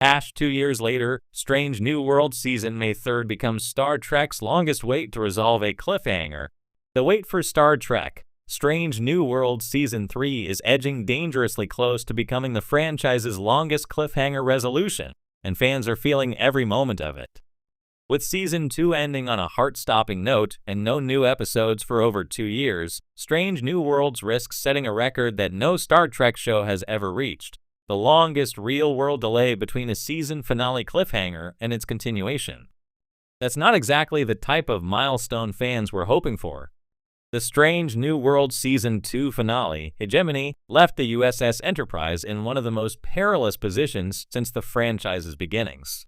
2 years later, Strange New Worlds Season May 3rd becomes Star Trek's longest wait to resolve a cliffhanger. The wait for Star Trek Strange New Worlds Season 3 is edging dangerously close to becoming the franchise's longest cliffhanger resolution, and fans are feeling every moment of it. With Season 2 ending on a heart-stopping note and no new episodes for over 2 years, Strange New Worlds risks setting a record that no Star Trek show has ever reached, the longest real-world delay between a season finale cliffhanger and its continuation. That's not exactly the type of milestone fans were hoping for. The Strange New Worlds Season 2 finale, Hegemony, left the USS Enterprise in one of the most perilous positions since the franchise's beginnings.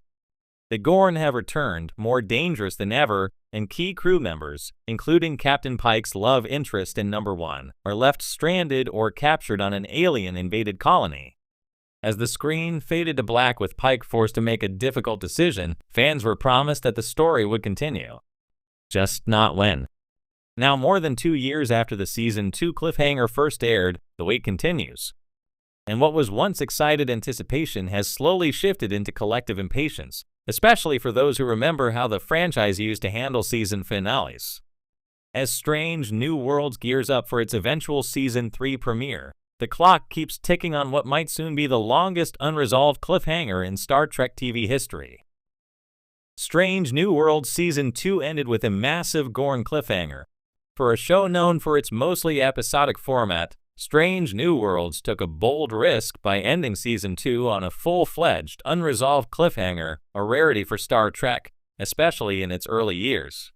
The Gorn have returned, more dangerous than ever, and key crew members, including Captain Pike's love interest in Number 1, are left stranded or captured on an alien-invaded colony. As the screen faded to black with Pike forced to make a difficult decision, fans were promised that the story would continue. Just not when. Now, more than 2 years after the Season 2 cliffhanger first aired, the wait continues. And what was once excited anticipation has slowly shifted into collective impatience, especially for those who remember how the franchise used to handle season finales. As Strange New Worlds gears up for its eventual Season 3 premiere, the clock keeps ticking on what might soon be the longest unresolved cliffhanger in Star Trek TV history. Strange New Worlds Season 2 ended with a massive Gorn cliffhanger. For a show known for its mostly episodic format, Strange New Worlds took a bold risk by ending Season 2 on a full-fledged, unresolved cliffhanger, a rarity for Star Trek, especially in its early years.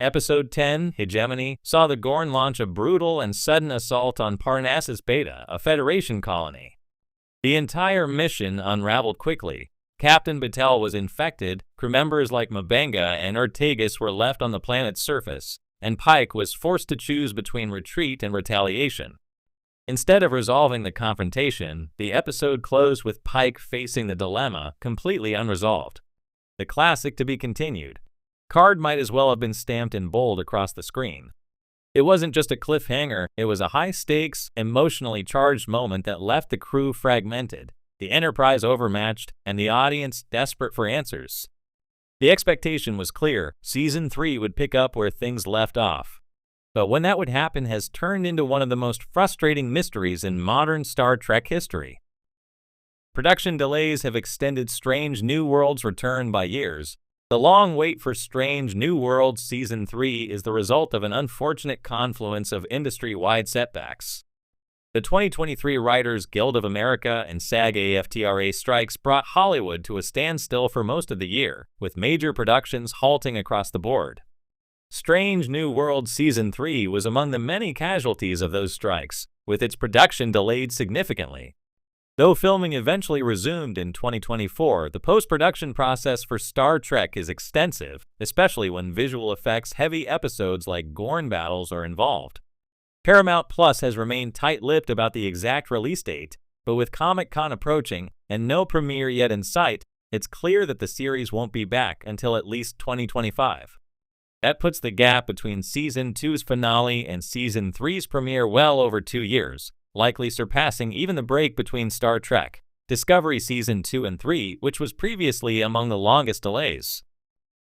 Episode 10, Hegemony, saw the Gorn launch a brutal and sudden assault on Parnassus Beta, a Federation colony. The entire mission unraveled quickly. Captain Batel was infected, crew members like M'Benga and Ortegas were left on the planet's surface, and Pike was forced to choose between retreat and retaliation. Instead of resolving the confrontation, the episode closed with Pike facing the dilemma, completely unresolved. The classic to be continued. Card might as well have been stamped in bold across the screen. It wasn't just a cliffhanger, it was a high-stakes, emotionally charged moment that left the crew fragmented, the Enterprise overmatched, and the audience desperate for answers. The expectation was clear, Season 3 would pick up where things left off. But when that would happen has turned into one of the most frustrating mysteries in modern Star Trek history. Production delays have extended Strange New Worlds' return by years. The long wait for Strange New Worlds Season 3 is the result of an unfortunate confluence of industry-wide setbacks. The 2023 Writers Guild of America and SAG-AFTRA strikes brought Hollywood to a standstill for most of the year, with major productions halting across the board. Strange New Worlds Season 3 was among the many casualties of those strikes, with its production delayed significantly. Though filming eventually resumed in 2024, the post-production process for Star Trek is extensive, especially when visual effects-heavy episodes like Gorn battles are involved. Paramount Plus has remained tight-lipped about the exact release date, but with Comic-Con approaching and no premiere yet in sight, it's clear that the series won't be back until at least 2025. That puts the gap between Season 2's finale and Season 3's premiere well over 2 years, likely surpassing even the break between Star Trek Discovery Season 2 and 3, which was previously among the longest delays.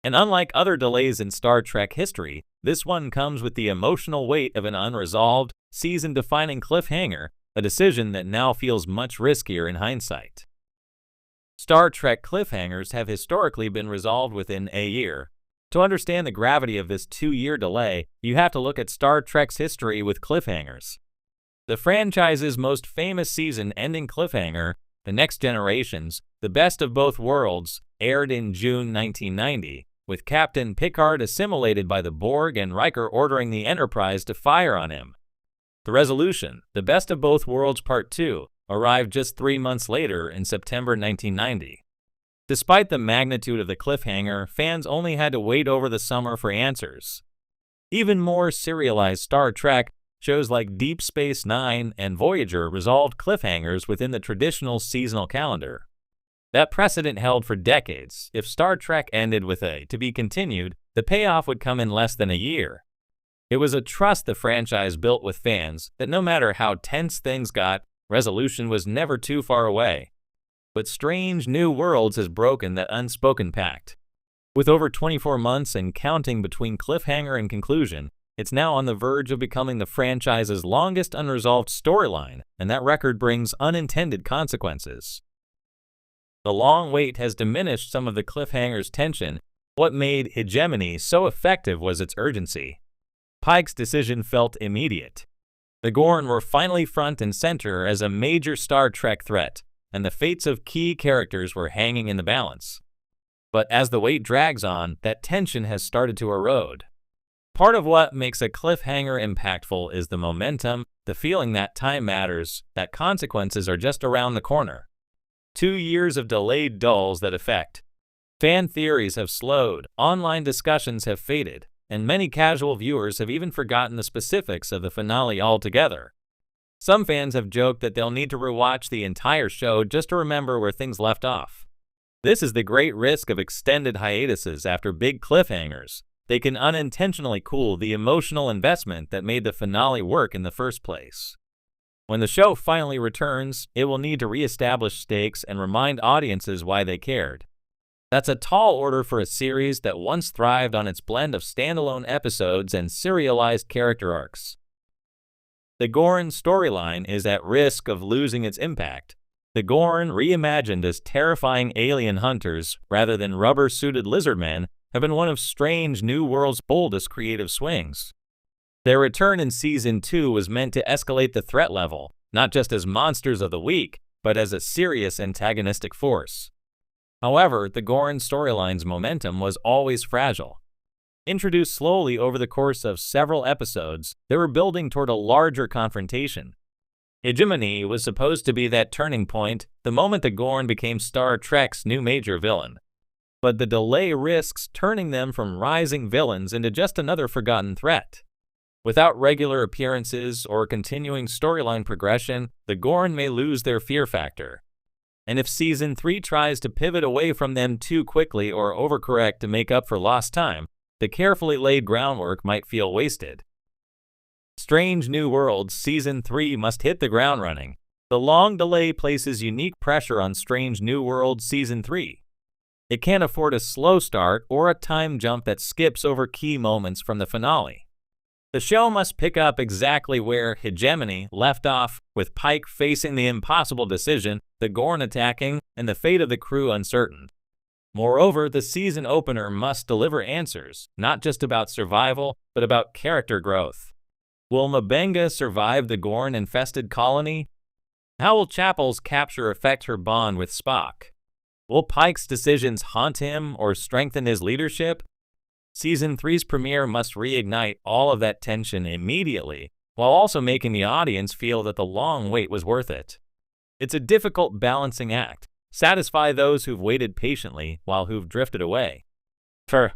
And unlike other delays in Star Trek history, this one comes with the emotional weight of an unresolved, season-defining cliffhanger, a decision that now feels much riskier in hindsight. Star Trek cliffhangers have historically been resolved within a year. To understand the gravity of this 2-year delay, you have to look at Star Trek's history with cliffhangers. The franchise's most famous season-ending cliffhanger, The Next Generations, The Best of Both Worlds, aired in June 1990, with Captain Picard assimilated by the Borg and Riker ordering the Enterprise to fire on him. The resolution, The Best of Both Worlds Part 2, arrived just 3 months later in September 1990. Despite the magnitude of the cliffhanger, fans only had to wait over the summer for answers. Even more serialized Star Trek shows like Deep Space Nine and Voyager resolved cliffhangers within the traditional seasonal calendar. That precedent held for decades. If Star Trek ended with a "to be continued," the payoff would come in less than a year. It was a trust the franchise built with fans that no matter how tense things got, resolution was never too far away. But Strange New Worlds has broken that unspoken pact. With over 24 months and counting between cliffhanger and conclusion, it's now on the verge of becoming the franchise's longest unresolved storyline, and that record brings unintended consequences. The long wait has diminished some of the cliffhanger's tension. What made Hegemony so effective was its urgency. Pike's decision felt immediate. The Gorn were finally front and center as a major Star Trek threat, and the fates of key characters were hanging in the balance. But as the wait drags on, that tension has started to erode. Part of what makes a cliffhanger impactful is the momentum, the feeling that time matters, that consequences are just around the corner. 2 years of delayed dulls that effect. Fan theories have slowed, online discussions have faded, and many casual viewers have even forgotten the specifics of the finale altogether. Some fans have joked that they'll need to rewatch the entire show just to remember where things left off. This is the great risk of extended hiatuses after big cliffhangers. They can unintentionally cool the emotional investment that made the finale work in the first place. When the show finally returns, it will need to reestablish stakes and remind audiences why they cared. That's a tall order for a series that once thrived on its blend of standalone episodes and serialized character arcs. The Gorn storyline is at risk of losing its impact. The Gorn, reimagined as terrifying alien hunters rather than rubber-suited lizardmen, have been one of Strange New Worlds' boldest creative swings. Their return in Season 2 was meant to escalate the threat level, not just as monsters of the week, but as a serious antagonistic force. However, the Gorn storyline's momentum was always fragile. Introduced slowly over the course of several episodes, they were building toward a larger confrontation. Hegemony was supposed to be that turning point, the moment the Gorn became Star Trek's new major villain. But the delay risks turning them from rising villains into just another forgotten threat. Without regular appearances or continuing storyline progression, the Gorn may lose their fear factor. And if Season 3 tries to pivot away from them too quickly or overcorrect to make up for lost time, the carefully laid groundwork might feel wasted. Strange New Worlds Season 3 must hit the ground running. The long delay places unique pressure on Strange New Worlds Season 3. It can't afford a slow start or a time jump that skips over key moments from the finale. The show must pick up exactly where Hegemony left off, with Pike facing the impossible decision, the Gorn attacking, and the fate of the crew uncertain. Moreover, the season opener must deliver answers, not just about survival, but about character growth. Will M'Benga survive the Gorn-infested colony? How will Chapel's capture affect her bond with Spock? Will Pike's decisions haunt him or strengthen his leadership? Season 3's premiere must reignite all of that tension immediately, while also making the audience feel that the long wait was worth it. It's a difficult balancing act. Satisfy those who've waited patiently while who've drifted away. For